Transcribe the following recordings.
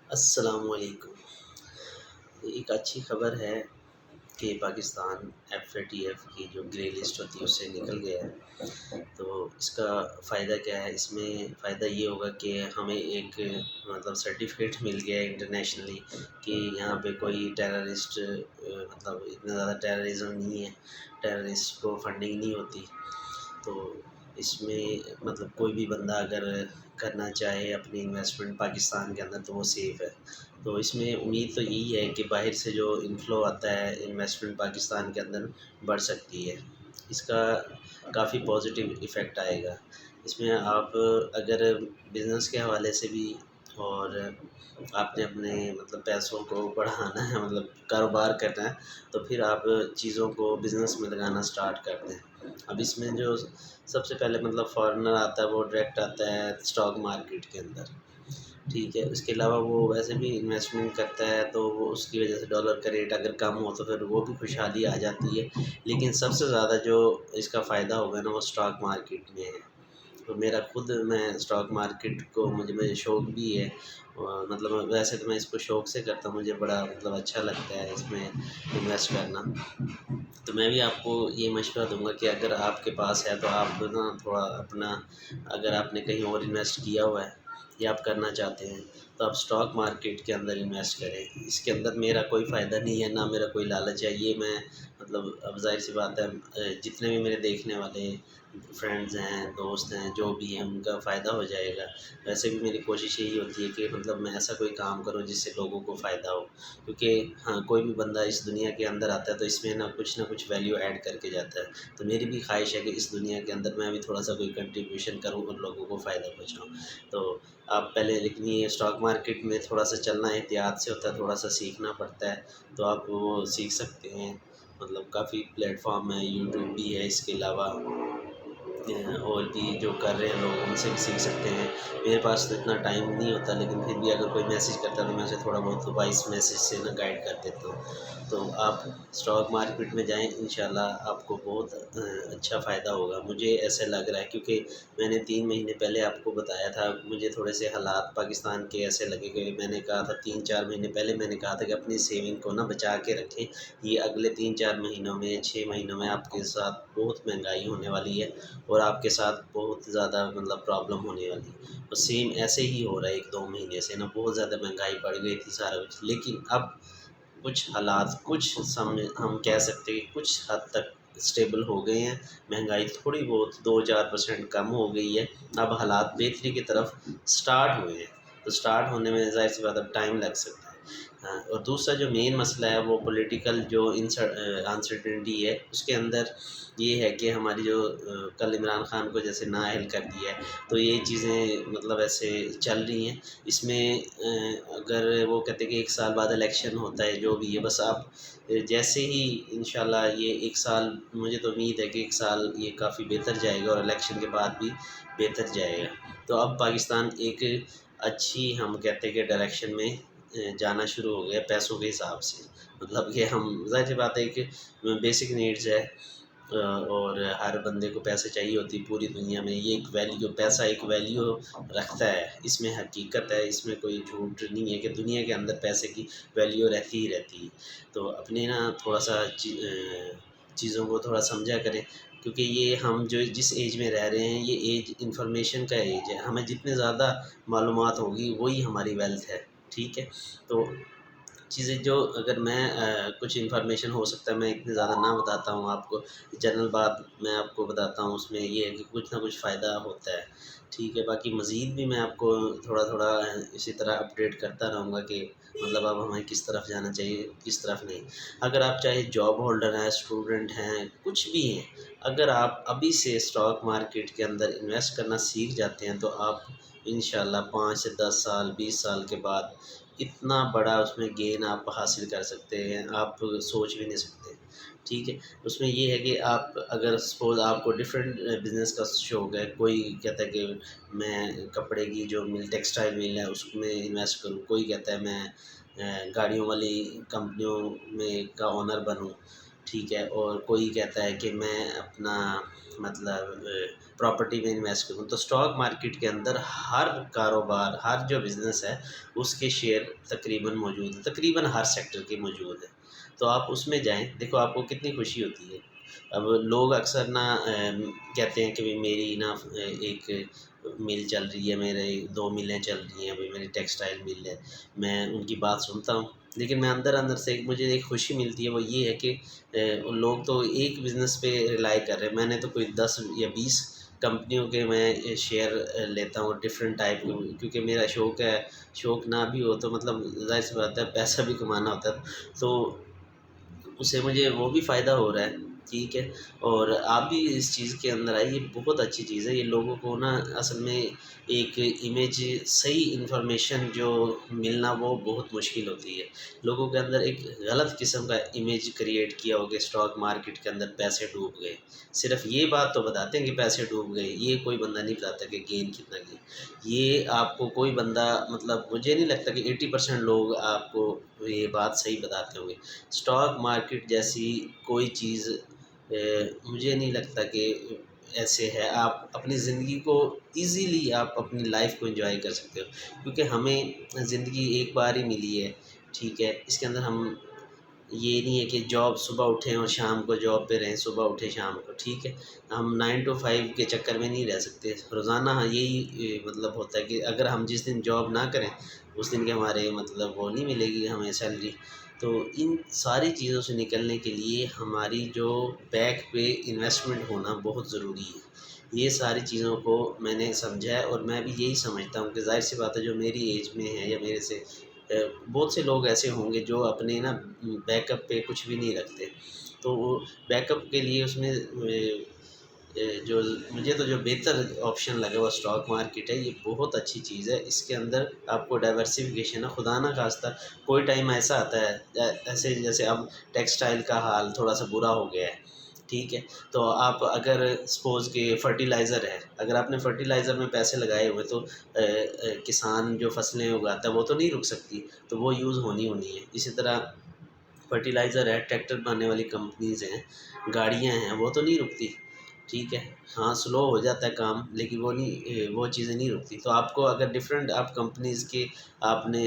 السلام علیکم۔ ایک اچھی خبر ہے کہ Pakistan F A T F کی جو گرے لسٹ ہوتی ہے اس سے نکل گیا ہے۔ تو اس کا فائدہ کیا ہے؟ اس میں فائدہ یہ ہوگا کہ ہمیں ایک مطلب سرٹیفکیٹ مل گیا ہے انٹرنیشنلی کہ یہاں پہ کوئی ٹیررسٹ مطلب اتنا زیادہ ٹیررزم نہیں ہے، ٹیررسٹ کو فنڈنگ نہیں ہوتی۔ تو اس میں مطلب کوئی بھی بندہ اگر کرنا چاہے اپنی انویسٹمنٹ پاکستان کے اندر تو وہ سیف ہے۔ تو اس میں امید تو یہی ہے کہ باہر سے جو انفلو آتا ہے انویسٹمنٹ پاکستان کے اندر بڑھ سکتی ہے، اس کا کافی پازیٹیو ایفیکٹ آئے گا۔ اس میں آپ اگر بزنس کے حوالے سے بھی اور آپ نے اپنے مطلب پیسوں کو بڑھانا ہے، مطلب کاروبار کرنا ہے، تو پھر آپ چیزوں کو بزنس میں لگانا سٹارٹ کر دیں۔ اب اس میں جو سب سے پہلے مطلب فارنر آتا ہے وہ ڈائریکٹ آتا ہے اسٹاک مارکیٹ کے اندر، ٹھیک ہے۔ اس کے علاوہ وہ ویسے بھی انویسٹمنٹ کرتا ہے تو وہ اس کی وجہ سے ڈالر کا ریٹ اگر کم ہو تو پھر وہ بھی خوشحالی آ جاتی ہے، لیکن سب سے زیادہ جو اس کا فائدہ ہوگا نا وہ اسٹاک مارکیٹ میں ہے۔ تو میرا خود میں اسٹاک مارکیٹ کو مجھے شوق بھی ہے، مطلب ویسے تو میں اس کو شوق سے کرتا ہوں، مجھے بڑا مطلب اچھا لگتا ہے اس میں انویسٹ کرنا۔ تو میں بھی آپ کو یہ مشورہ دوں گا کہ اگر آپ کے پاس ہے تو آپ نا تھوڑا اپنا، اگر آپ نے کہیں اور انویسٹ کیا ہوا ہے یا آپ کرنا چاہتے ہیں تو آپ اسٹاک مارکیٹ کے اندر انویسٹ کریں۔ اس کے اندر میرا کوئی فائدہ نہیں ہے، نہ میرا کوئی لالچ ہے، یہ میں مطلب اب ظاہر سی بات ہے جتنے بھی میرے دیکھنے والے فرینڈز ہیں، دوست ہیں، جو بھی ہیں ان کا فائدہ ہو جائے گا۔ ویسے بھی میری کوشش یہی ہوتی ہے کہ مطلب میں ایسا کوئی کام کروں جس سے لوگوں کو فائدہ ہو، کیونکہ ہاں کوئی بھی بندہ اس دنیا کے اندر آتا ہے تو اس میں نہ کچھ ویلیو ایڈ کر کے جاتا ہے۔ تو میری بھی خواہش ہے کہ اس دنیا کے اندر میں بھی تھوڑا سا کوئی کنٹریبیوشن کروں اور لوگوں کو فائدہ پہنچاؤں۔ تو آپ پہلے، لیکن یہ اسٹاک مارکیٹ میں تھوڑا سا چلنا احتیاط سے ہوتا ہے، تھوڑا سا سیکھنا پڑتا ہے، تو آپ وہ سیکھ سکتے ہیں۔ مطلب کافی پلیٹ فارم ہے، یوٹیوب بھی ہے، اس کے علاوہ اور بھی جو کر رہے ہیں لوگ ان سے بھی سیکھ سکتے ہیں۔ میرے پاس تو اتنا ٹائم نہیں ہوتا، لیکن پھر بھی اگر کوئی میسیج کرتا ہے تو میں اسے تھوڑا بہت وائس میسیج سے نا گائیڈ کر دیتا ہوں۔ تو آپ اسٹاک مارکیٹ میں جائیں، انشاءاللہ آپ کو بہت اچھا فائدہ ہوگا، مجھے ایسے لگ رہا ہے، کیونکہ میں نے 3 مہینے پہلے آپ کو بتایا تھا، مجھے تھوڑے سے حالات پاکستان کے ایسے لگے کہ میں نے کہا تھا 3-4 مہینے پہلے میں نے کہا تھا کہ اپنی سیونگ کو نا بچا کے رکھیں، یہ اگلے 3-4 مہینوں میں 6 مہینوں میں آپ کے ساتھ بہت مہنگائی ہونے والی ہے اور آپ کے ساتھ بہت زیادہ مطلب پرابلم ہونے والی ہے۔ اور سیم ایسے ہی ہو رہا ہے 1-2 مہینے سے نا، بہت زیادہ مہنگائی بڑھ گئی تھی سارا کچھ، لیکن اب کچھ حالات ہم کہہ سکتے ہیں کہ کچھ حد تک اسٹیبل ہو گئے ہیں، مہنگائی تھوڑی بہت 2-4% کم ہو گئی ہے، اب حالات بہتری کی طرف سٹارٹ ہوئے ہیں۔ تو سٹارٹ ہونے میں ظاہر سی بات اب ٹائم لگ سکتا ہے۔ ہاں، اور دوسرا جو مین مسئلہ ہے وہ پولیٹیکل جو انسرٹنٹی ہے، اس کے اندر یہ ہے کہ ہماری جو کل عمران خان کو جیسے نااہل کر دیا ہے، تو یہ چیزیں مطلب ایسے چل رہی ہیں۔ اس میں اگر وہ کہتے ہیں کہ 1 سال بعد الیکشن ہوتا ہے، جو بھی ہے، بس آپ جیسے ہی انشاءاللہ یہ 1 سال، مجھے تو امید ہے کہ 1 سال یہ کافی بہتر جائے گا اور الیکشن کے بعد بھی بہتر جائے گا۔ تو اب پاکستان ایک اچھی، ہم کہتے ہیں کہ ڈائریکشن میں جانا شروع ہو گیا پیسوں کے حساب سے، مطلب کہ ہم ظاہر سی بات ہے کہ بیسک نیڈز ہے، اور ہر بندے کو پیسے چاہیے ہوتی پوری دنیا میں، یہ ایک ویلیو، پیسہ ایک ویلیو رکھتا ہے، اس میں حقیقت ہے، اس میں کوئی جھوٹ نہیں ہے کہ دنیا کے اندر پیسے کی ویلیو رہتی ہی رہتی ہے۔ تو اپنے نا تھوڑا سا چیزوں کو تھوڑا سمجھا کریں، کیونکہ یہ ہم جو جس ایج میں رہ رہے ہیں یہ ایج انفارمیشن کا ایج ہے، ہمیں جتنے زیادہ معلومات ہوگی وہی ہماری ویلتھ ہے، ٹھیک ہے۔ تو چیزیں جو اگر میں کچھ انفارمیشن ہو سکتا ہے میں اتنے زیادہ نہ بتاتا ہوں آپ کو، جنرل بات میں آپ کو بتاتا ہوں، اس میں یہ ہے کہ کچھ نہ کچھ فائدہ ہوتا ہے، ٹھیک ہے۔ باقی مزید بھی میں آپ کو تھوڑا تھوڑا اسی طرح اپڈیٹ کرتا رہوں گا کہ مطلب اب ہمیں کس طرف جانا چاہیے، کس طرف نہیں۔ اگر آپ چاہے جاب ہولڈر ہیں، اسٹوڈنٹ ہیں، کچھ بھی ہیں، اگر آپ ابھی سے اسٹاک مارکیٹ کے اندر انویسٹ کرنا سیکھ جاتے ہیں تو آپ انشاءاللہ 5 سے 10 سال 20 سال کے بعد اتنا بڑا اس میں گین آپ حاصل کر سکتے ہیں، آپ سوچ بھی نہیں سکتے، ٹھیک ہے۔ اس میں یہ ہے کہ آپ اگر سپوز آپ کو ڈفرینٹ بزنس کا شوق ہے، کوئی کہتا ہے کہ میں کپڑے کی جو مل، ٹیکسٹائل مل ہے اس میں انویسٹ کروں، کوئی کہتا ہے میں گاڑیوں والی کمپنیوں میں کا اونر بنوں، ٹھیک ہے، اور کوئی کہتا ہے کہ میں اپنا مطلب پراپرٹی میں انویسٹ کروں، تو اسٹاک مارکیٹ کے اندر ہر کاروبار، ہر جو بزنس ہے اس کے شیئر تقریباً موجود ہیں، تقریباً ہر سیکٹر کے موجود ہیں۔ تو آپ اس میں جائیں، دیکھو آپ کو کتنی خوشی ہوتی ہے۔ اب لوگ اکثر نا کہتے ہیں کہ بھی میری نا ایک مل چل رہی ہے، میرے 2 ملیں چل رہی ہیں، ابھی میری ٹیکسٹائل مل ہے، میں ان کی بات سنتا ہوں، لیکن میں اندر اندر سے مجھے ایک خوشی ملتی ہے، وہ یہ ہے کہ لوگ تو ایک بزنس پہ ریلائی کر رہے ہیں، میں نے تو کوئی 10 یا 20 کمپنیوں کے میں شیئر لیتا ہوں ڈفرینٹ ٹائپ کے، کیونکہ میرا شوق ہے۔ شوق نہ بھی ہو تو مطلب ظاہر سی بات ہے، پیسہ بھی کمانا ہوتا ہے، تو اس سے مجھے وہ بھی فائدہ ہو رہا ہے، ٹھیک ہے۔ اور آپ بھی اس چیز کے اندر آئے، یہ بہت اچھی چیز ہے۔ یہ لوگوں کو نا اصل میں ایک امیج، صحیح انفارمیشن جو ملنا وہ بہت مشکل ہوتی ہے۔ لوگوں کے اندر ایک غلط قسم کا امیج کریٹ کیا ہو کہ اسٹاک مارکیٹ کے اندر پیسے ڈوب گئے، صرف یہ بات تو بتاتے ہیں کہ پیسے ڈوب گئے، یہ کوئی بندہ نہیں بتاتا کہ گین کتنا گیا۔ یہ آپ کو کوئی بندہ، مطلب مجھے نہیں لگتا کہ 80% لوگ آپ کو یہ بات صحیح بتاتے ہوں گے۔ اسٹاک مارکیٹ جیسی کوئی چیز مجھے نہیں لگتا کہ ایسے ہے۔ آپ اپنی زندگی کو ایزیلی، آپ اپنی لائف کو انجوائے کر سکتے ہو، کیونکہ ہمیں زندگی ایک بار ہی ملی ہے، ٹھیک ہے۔ اس کے اندر ہم، یہ نہیں ہے کہ جاب صبح اٹھیں اور شام کو جاب پہ رہیں، صبح اٹھیں شام کو، ٹھیک ہے۔ ہم 9 to 5 کے چکر میں نہیں رہ سکتے روزانہ۔ یہی مطلب ہوتا ہے کہ اگر ہم جس دن جاب نہ کریں اس دن کے ہمارے مطلب وہ نہیں ملے گی ہمیں سیلری۔ تو ان ساری چیزوں سے نکلنے کے لیے ہماری جو بیک پہ انویسٹمنٹ ہونا بہت ضروری ہے۔ یہ ساری چیزوں کو میں نے سمجھا ہے، اور میں بھی یہی سمجھتا ہوں کہ ظاہر سی بات ہے جو میری ایج میں ہے یا میرے سے بہت سے لوگ ایسے ہوں گے جو اپنے نا بیک اپ پہ کچھ بھی نہیں رکھتے، تو وہ بیک اپ کے لیے اس میں جو مجھے تو جو بہتر آپشن لگا وہ اسٹاک مارکیٹ ہے۔ یہ بہت اچھی چیز ہے، اس کے اندر آپ کو ڈائیورسیفیکیشن ہے۔ خدا نہ خواستہ کوئی ٹائم ایسا آتا ہے، ایسے جیسے اب ٹیکسٹائل کا حال تھوڑا سا برا ہو گیا ہے، ٹھیک ہے، تو آپ اگر سپوز کہ فرٹیلائزر ہے، اگر آپ نے فرٹیلائزر میں پیسے لگائے ہوئے تو کسان جو فصلیں اگاتا ہے وہ تو نہیں رک سکتی، تو وہ یوز ہونی ہے۔ اسی طرح فرٹیلائزر ہے، ٹریکٹر بنانے والی کمپنیز ہیں، گاڑیاں ہیں، وہ تو نہیں رکتی، ٹھیک ہے۔ ہاں سلو ہو جاتا ہے کام، لیکن وہ چیزیں نہیں رکتی۔ تو آپ کو اگر ڈفرینٹ آپ کمپنیز کے آپ نے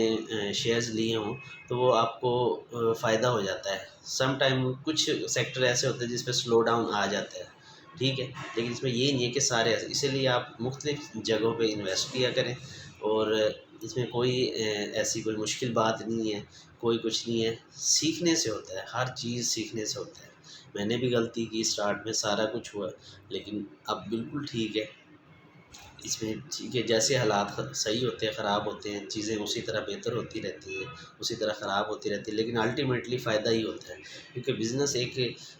شیئرز لیے ہوں تو وہ آپ کو فائدہ ہو جاتا ہے۔ سم ٹائم کچھ سیکٹر ایسے ہوتے ہیں جس پہ سلو ڈاؤن آ جاتا ہے، ٹھیک ہے، لیکن اس میں یہ نہیں ہے کہ سارے ایسے، اسی لیے آپ مختلف جگہوں پہ انویسٹ کیا کریں، اور اس میں کوئی ایسی کوئی مشکل بات نہیں ہے، کوئی کچھ نہیں ہے، سیکھنے سے ہوتا ہے، ہر چیز سیکھنے سے ہوتا ہے۔ میں نے بھی غلطی کی، اسٹارٹ میں سارا کچھ ہوا، لیکن اب بالکل ٹھیک ہے۔ اس میں ٹھیک ہے، جیسے حالات صحیح ہوتے ہیں، خراب ہوتے ہیں، چیزیں اسی طرح بہتر ہوتی رہتی ہیں، اسی طرح خراب ہوتی رہتی ہے، لیکن الٹیمیٹلی فائدہ ہی ہوتا ہے، کیونکہ بزنس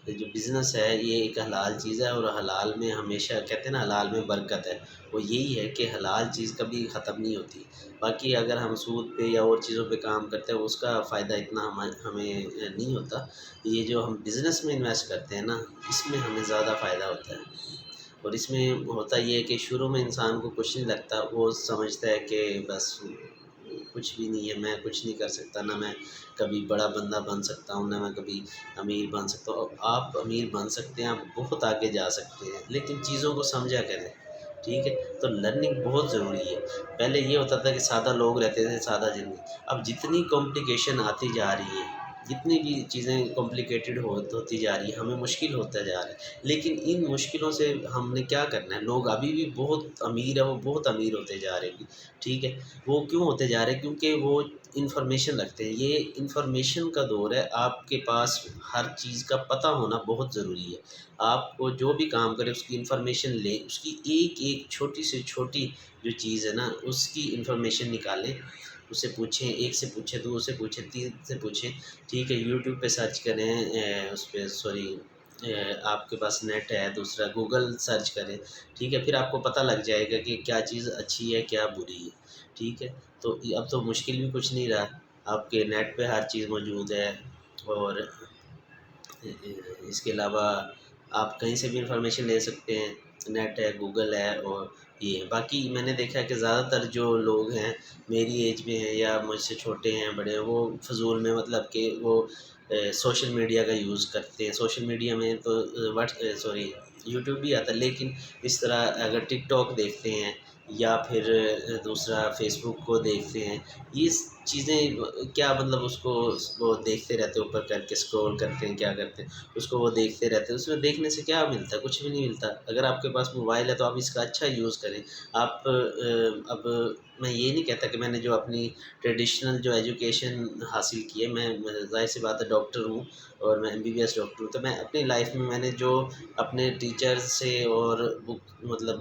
جو بزنس ہے یہ ایک حلال چیز ہے، اور حلال میں ہمیشہ کہتے ہیں نا حلال میں برکت ہے، وہ یہی ہے کہ حلال چیز کبھی ختم نہیں ہوتی۔ باقی اگر ہم سود پہ یا اور چیزوں پہ کام کرتے ہیں اس کا فائدہ اتنا ہمیں نہیں ہوتا۔ یہ جو ہم بزنس میں انویسٹ کرتے ہیں نا، اس میں ہمیں زیادہ فائدہ ہوتا ہے، اور اس میں ہوتا یہ ہے کہ شروع میں انسان کو کچھ نہیں لگتا، وہ سمجھتا ہے کہ بس کچھ بھی نہیں ہے، میں کچھ نہیں کر سکتا، نہ میں کبھی بڑا بندہ بن سکتا ہوں، نہ میں کبھی امیر بن سکتا ہوں۔ آپ امیر بن سکتے ہیں، آپ بہت آگے جا سکتے ہیں، لیکن چیزوں کو سمجھا کریں، ٹھیک ہے۔ تو لرننگ بہت ضروری ہے۔ پہلے یہ ہوتا تھا کہ سادہ لوگ رہتے تھے، سادہ زندگی، اب جتنی کمپلیکیشن آتی جا رہی ہے، جتنی بھی چیزیں کمپلیکیٹڈ ہوتی جا رہی ہیں، ہمیں مشکل ہوتا جا رہا ہے، لیکن ان مشکلوں سے ہم نے کیا کرنا ہے؟ لوگ ابھی بھی بہت امیر ہیں، وہ بہت امیر ہوتے جا رہے ہیں، ٹھیک ہے۔ وہ کیوں ہوتے جا رہے ہیں؟ کیونکہ وہ انفارمیشن رکھتے ہیں۔ یہ انفارمیشن کا دور ہے، آپ کے پاس ہر چیز کا پتہ ہونا بہت ضروری ہے۔ آپ کو جو بھی کام کرے اس کی انفارمیشن لیں، اس کی ایک ایک چھوٹی سے چھوٹی جو چیز ہے نا اس کی انفارمیشن نکالیں، اس سے پوچھیں، ایک سے پوچھیں، دو سے پوچھیں، تین سے پوچھیں، ٹھیک ہے۔ یوٹیوب پہ سرچ کریں، اس پہ سوری آپ کے پاس نیٹ ہے، دوسرا گوگل سرچ کریں، ٹھیک ہے، پھر آپ کو پتہ لگ جائے گا کہ کیا چیز اچھی ہے کیا بری ہے، ٹھیک ہے۔ تو اب تو مشکل بھی کچھ نہیں رہا، آپ کے نیٹ پہ ہر چیز موجود ہے، اور اس کے علاوہ آپ کہیں سے بھی انفارمیشن لے سکتے ہیں، نیٹ ہے، گوگل ہے، اور یہ باقی میں نے دیکھا ہے کہ زیادہ تر جو لوگ ہیں میری ایج میں ہیں یا مجھ سے چھوٹے ہیں بڑے ہیں، وہ فضول میں مطلب کہ وہ سوشل میڈیا کا یوز کرتے ہیں. سوشل میڈیا میں تو یوٹیوب بھی آتا ہے، لیکن اس طرح اگر ٹک ٹاک دیکھتے ہیں یا پھر دوسرا فیس بک کو دیکھتے ہیں، یہ چیزیں کیا مطلب اس کو وہ دیکھتے رہتے ہیں، اوپر کر کے اسکرول کرتے ہیں، کیا کرتے ہیں اس کو وہ دیکھتے رہتے ہیں. اس میں دیکھنے سے کیا ملتا ہے؟ کچھ بھی نہیں ملتا. اگر آپ کے پاس موبائل ہے تو آپ اس کا اچھا یوز کریں. آپ اب میں یہ نہیں کہتا کہ میں نے جو اپنی ٹریڈیشنل جو ایجوکیشن حاصل کی ہے، میں ظاہر سی بات ہے ڈاکٹر ہوں اور میں MBBS ڈاکٹر ہوں، تو میں اپنی لائف میں نے جو اپنے ٹیچرز سے اور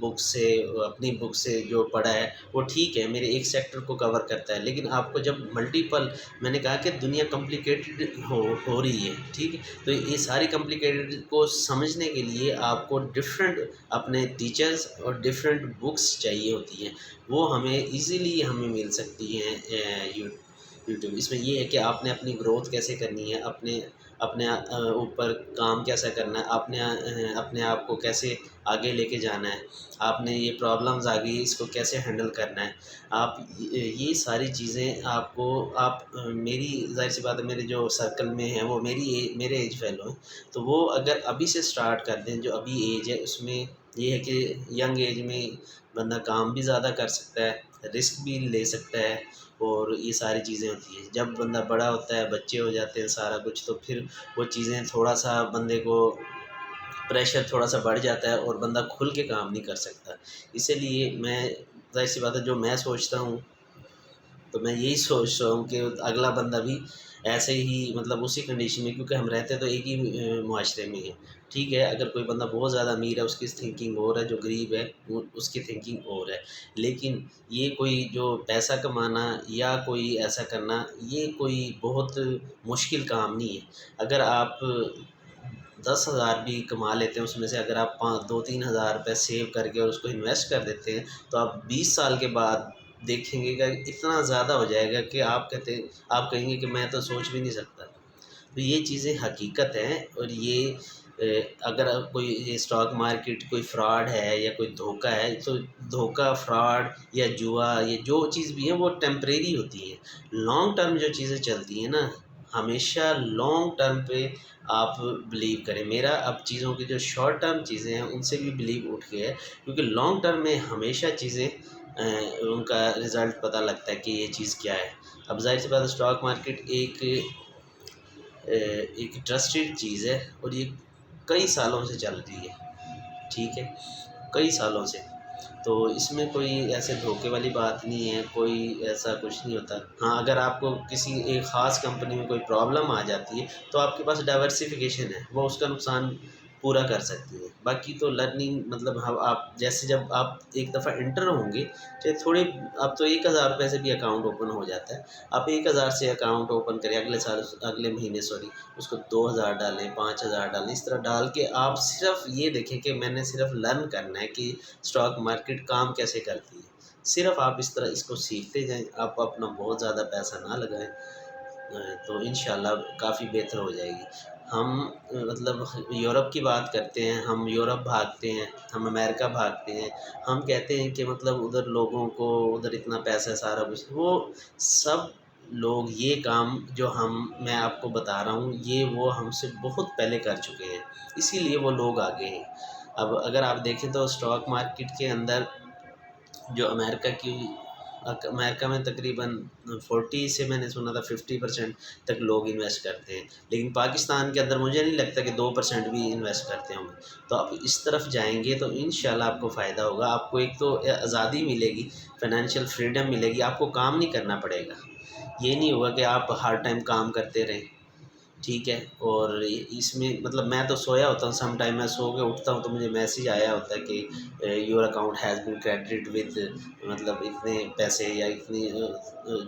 بک سے اپنی بک سے جو پڑھا ہے وہ ٹھیک ہے، میرے ایک سیکٹر کو کور کرتا ہے. لیکن آپ کو جب ملٹیپل، میں نے کہا کہ دنیا کمپلیکیٹڈ ہو رہی ہے، ٹھیک ہے، تو یہ ساری کمپلیکیٹڈ کو سمجھنے کے لیے آپ کو ڈفرینٹ اپنے ٹیچرز اور ڈفرینٹ بکس چاہیے ہوتی ہیں. وہ ہمیں ایزیلی ہمیں مل سکتی ہیں یوٹیوب. اس میں یہ ہے کہ آپ نے اپنی گروتھ کیسے کرنی ہے، اپنے اوپر کام کیسا کرنا ہے، اپنے آپ کو کیسے آگے لے کے جانا ہے، آپ نے یہ پرابلمز آ گئی اس کو کیسے ہینڈل کرنا ہے. آپ یہ ساری چیزیں آپ میری ظاہر سی بات ہے، میرے جو سرکل میں ہیں وہ میرے ایج فیلو ہیں، تو وہ اگر ابھی سے سٹارٹ کر دیں. جو ابھی ایج ہے اس میں یہ ہے کہ ینگ ایج میں بندہ کام بھی زیادہ کر سکتا ہے، رسک بھی لے سکتا ہے، اور یہ ساری چیزیں ہوتی ہیں. جب بندہ بڑا ہوتا ہے، بچے ہو جاتے ہیں سارا کچھ، تو پھر وہ چیزیں تھوڑا سا بندے کو پریشر تھوڑا سا بڑھ جاتا ہے اور بندہ کھل کے کام نہیں کر سکتا. اسی لیے میں ظاہر سی بات ہے جو میں سوچتا ہوں تو میں یہی سوچ رہا ہوں کہ اگلا بندہ بھی ایسے ہی مطلب اسی کنڈیشن میں، کیونکہ ہم رہتے تو ایک ہی معاشرے میں ہیں، ٹھیک ہے. اگر کوئی بندہ بہت زیادہ امیر ہے اس کی تھنکنگ اور ہے، جو غریب ہے اس کی تھنکنگ اور ہے. لیکن یہ کوئی جو پیسہ کمانا یا کوئی ایسا کرنا، یہ کوئی بہت مشکل کام نہیں ہے. اگر آپ 10,000 بھی کما لیتے ہیں، اس میں سے اگر آپ 2-3 ہزار روپے سیو کر کے اور اس کو انویسٹ کر دیتے ہیں، تو آپ 20 سال کے بعد دیکھیں گے کہ اتنا زیادہ ہو جائے گا کہ آپ کہیں گے کہ میں تو سوچ بھی نہیں سکتا. تو یہ چیزیں حقیقت ہیں. اور یہ اگر کوئی اسٹاک مارکیٹ کوئی فراڈ ہے یا کوئی دھوکہ ہے، تو دھوکہ، فراڈ یا جوا، یہ جو چیز بھی ہیں وہ ٹیمپریری ہوتی ہیں. لانگ ٹرم جو چیزیں چلتی ہیں نا، ہمیشہ لانگ ٹرم پہ آپ بلیو کریں. میرا اب چیزوں کی جو شارٹ ٹرم چیزیں ہیں ان سے بھی بلیو اٹھ گیا ہے، کیونکہ لانگ ٹرم میں ہمیشہ چیزیں ان کا رزلٹ پتہ لگتا ہے کہ یہ چیز کیا ہے. اب ظاہر سی بات ہے اسٹاک مارکیٹ ایک ٹرسٹڈ چیز ہے اور یہ کئی سالوں سے چل رہی ہے، ٹھیک ہے، کئی سالوں سے. تو اس میں کوئی ایسے دھوکے والی بات نہیں ہے، کوئی ایسا کچھ نہیں ہوتا. ہاں اگر آپ کو کسی ایک خاص کمپنی میں کوئی پرابلم آ جاتی ہے تو آپ کے پاس ڈائیورسفیکیشن ہے، وہ اس کا نقصان پورا کر سکتی ہے. باقی تو لرننگ مطلب آپ جیسے جب آپ ایک دفعہ انٹر ہوں گے، چاہے تھوڑے، اب تو 1,000 روپے سے بھی اکاؤنٹ اوپن ہو جاتا ہے. آپ 1,000 سے اکاؤنٹ اوپن کریں، اگلے مہینے اس کو 2,000 ڈالیں، 5,000 ڈالیں، اس طرح ڈال کے آپ صرف یہ دیکھیں کہ میں نے صرف لرن کرنا ہے کہ اسٹاک مارکیٹ کام کیسے کرتی ہے. صرف آپ اس طرح اس کو سیکھتے جائیں، آپ اپنا بہت زیادہ پیسہ نہ لگائیں، تو انشاءاللہ کافی بہتر ہو جائے گی. ہم مطلب یورپ کی بات کرتے ہیں، ہم یورپ بھاگتے ہیں، ہم امریکہ بھاگتے ہیں، ہم کہتے ہیں کہ مطلب ادھر لوگوں کو ادھر اتنا پیسہ سارا کچھ، وہ سب لوگ یہ کام جو میں آپ کو بتا رہا ہوں یہ وہ ہم سے بہت پہلے کر چکے ہیں، اسی لیے وہ لوگ آگے ہیں. اب اگر آپ دیکھیں تو اسٹاک مارکیٹ کے اندر جو امریکہ میں تقریباً 40 سے میں نے سنا تھا 50% تک لوگ انویسٹ کرتے ہیں، لیکن پاکستان کے اندر مجھے نہیں لگتا کہ 2% بھی انویسٹ کرتے ہوں گے. تو آپ اس طرف جائیں گے تو انشاءاللہ آپ کو فائدہ ہوگا. آپ کو ایک تو آزادی ملے گی، فائنینشیل فریڈم ملے گی، آپ کو کام نہیں کرنا پڑے گا. یہ نہیں ہوگا کہ آپ ہر ٹائم کام کرتے رہیں، ٹھیک ہے. اور اس میں مطلب میں تو سویا ہوتا ہوں، سم ٹائم میں سو کے اٹھتا ہوں تو مجھے میسیج آیا ہوتا ہے کہ your account has been credited with مطلب اتنے پیسے یا اتنی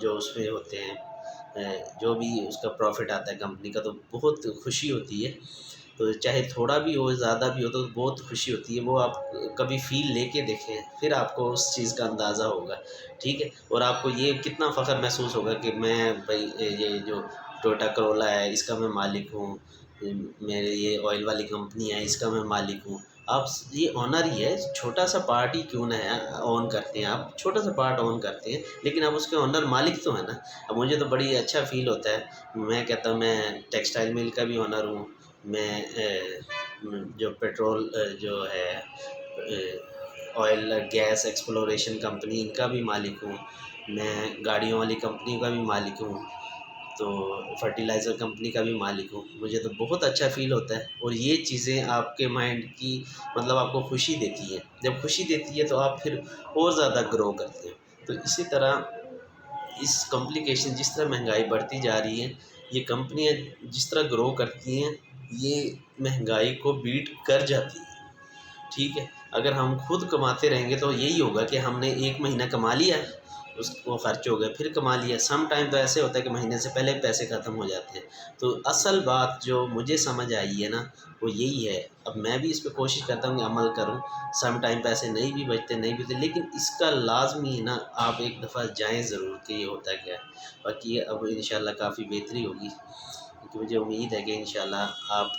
جو اس میں ہوتے ہیں، جو بھی اس کا پروفٹ آتا ہے کمپنی کا، تو بہت خوشی ہوتی ہے. تو چاہے تھوڑا بھی ہو زیادہ بھی ہو تو بہت خوشی ہوتی ہے. وہ آپ کبھی فیل لے کے دیکھیں، پھر آپ کو اس چیز کا اندازہ ہوگا، ٹھیک ہے. اور آپ کو یہ کتنا فخر محسوس ہوگا کہ میں بھائی یہ جو ٹویوٹا کرولا ہے اس کا میں مالک ہوں، میرے یہ آئل والی کمپنی ہے اس کا میں مالک ہوں. آپ یہ آنر ہی ہے، چھوٹا سا پارٹ ہی کیوں نہ ہے اون کرتے ہیں آپ، چھوٹا سا پارٹ اون کرتے ہیں، لیکن آپ اس کے آنر مالک تو ہیں نا۔ اب مجھے تو بڑی اچھا فیل ہوتا ہے، میں کہتا ہوں میں ٹیکسٹائل مل کا بھی آنر ہوں، میں جو پیٹرول جو ہے آئل گیس ایکسپلوریشن کمپنی ان کا بھی مالک ہوں، میں گاڑیوں والی کمپنی کا بھی مالک ہوں، تو فرٹیلائزر کمپنی کا بھی مالک ہوں۔ مجھے تو بہت اچھا فیل ہوتا ہے، اور یہ چیزیں آپ کے مائنڈ کی مطلب آپ کو خوشی دیتی ہے، جب خوشی دیتی ہے تو آپ پھر اور زیادہ گرو کرتے ہیں۔ تو اسی طرح اس کمپلیکیشن جس طرح مہنگائی بڑھتی جا رہی ہے، یہ کمپنیاں جس طرح گرو کرتی ہیں یہ مہنگائی کو بیٹ کر جاتی ہیں، ٹھیک ہے۔ اگر ہم خود کماتے رہیں گے تو یہی ہوگا کہ ہم نے ایک مہینہ کما لیا، اس کو خرچ ہو گیا، پھر کما لیا، سم ٹائم تو ایسے ہوتا ہے کہ مہینے سے پہلے پیسے ختم ہو جاتے ہیں۔ تو اصل بات جو مجھے سمجھ آئی ہے نا وہ یہی ہے، اب میں بھی اس پہ کوشش کرتا ہوں کہ عمل کروں، سم ٹائم پیسے نہیں بھی بچتے نہیں بھی بچتے، لیکن اس کا لازمی ہے نا آپ ایک دفعہ جائیں ضرور کہ یہ ہوتا کیا ہے۔ باقی اب انشاءاللہ کافی بہتری ہوگی، کیونکہ مجھے امید ہے کہ انشاءاللہ آپ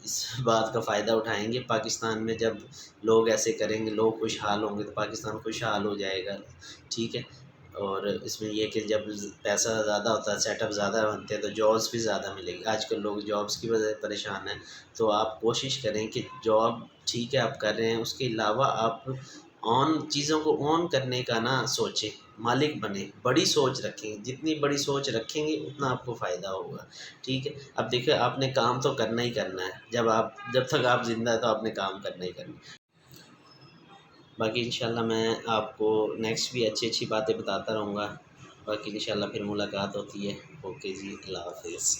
اس بات کا فائدہ اٹھائیں گے۔ پاکستان میں جب لوگ ایسے کریں گے، لوگ خوشحال ہوں گے تو پاکستان خوشحال ہو جائے گا، ٹھیک ہے۔ اور اس میں یہ کہ جب پیسہ زیادہ ہوتا ہے، سیٹ اپ زیادہ بنتے ہیں تو جابس بھی زیادہ ملے گی۔ آج کل لوگ جابس کی وجہ سے پریشان ہیں، تو آپ کوشش کریں کہ جاب ٹھیک ہے آپ کر رہے ہیں، اس کے علاوہ آپ چیزوں کو اون کرنے کا نہ سوچیں، مالک بنیں، بڑی سوچ رکھیں، جتنی بڑی سوچ رکھیں گے اتنا آپ کو فائدہ ہوگا، ٹھیک ہے۔ اب دیکھیں آپ نے کام تو کرنا ہی کرنا ہے، جب تک آپ زندہ ہے تو آپ نے کام کرنا ہی کرنا ہے۔ باقی انشاءاللہ میں آپ کو نیکسٹ بھی اچھی اچھی باتیں بتاتا رہوں گا، باقی انشاءاللہ پھر ملاقات ہوتی ہے۔ اوکے جی، اللہ حافظ۔